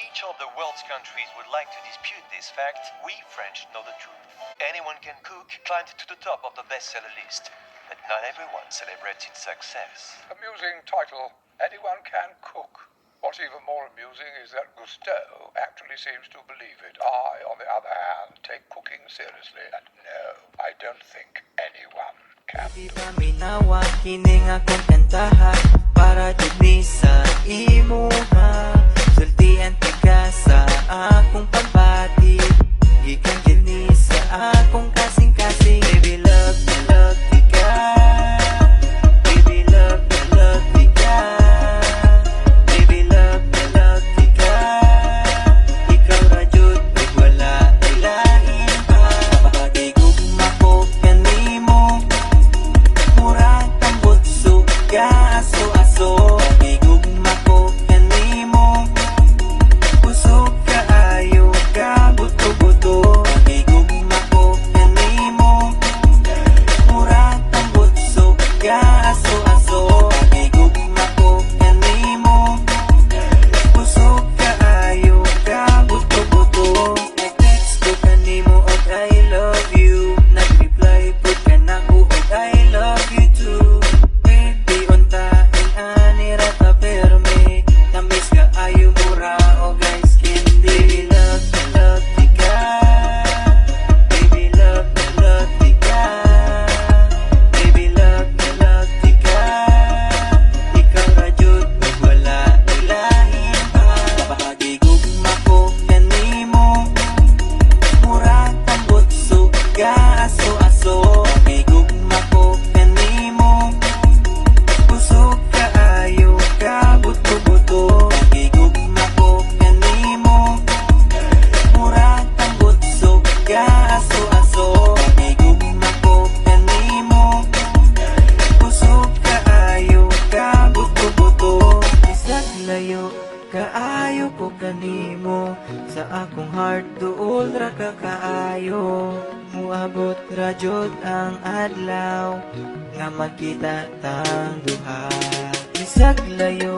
each of the world's countries would like to dispute this fact, we French know the truth. Anyone can cook climbed to the top of the bestseller list, but not everyone celebrates its success. Amusing title. Anyone can cook. What's even more amusing is that Gusteau actually seems to believe it. I, on the other hand, take cooking seriously, and no, I don't think anyone can. Di ba minawa kining akong kantahan para dili sa imuha sultian tiga sa akong pagbati gikan kini sa akong kasing-kasing baby love tiga baby love tiga baby love tiga ikaw ra jud ug wala ilahin pa pagigugma ko kanimo murag kang butso ka aso-aso pagigugma ko kanimo busog kaayo ka buto-buto pagigugma ko kanimo murag kang butso ka aso-aso pagigugma ko kanimo busog kaayo ka buto-buto nag-text ko kanimo og I love you nag-reply pud ka nako og I love you too baby untain ani ra ta perme tamis ka ayo mura o guys candy love tika baby love tika baby love tika ikaw ra jud ug wala ilahin pa pagigugma ko kanimo murag kang butso ka aso-aso pagigugma ko kanimo busog kaayo ka buto-buto pagigugma ko kanimo murag kang butso ka aso-aso pagigugma ko kanimo busog kaayo ka buto-buto isag layo kaayo ko kanimo sa akong heart duol ra ka kaayo muabot ra jud ang adlaw nga magkita tang duha isag layo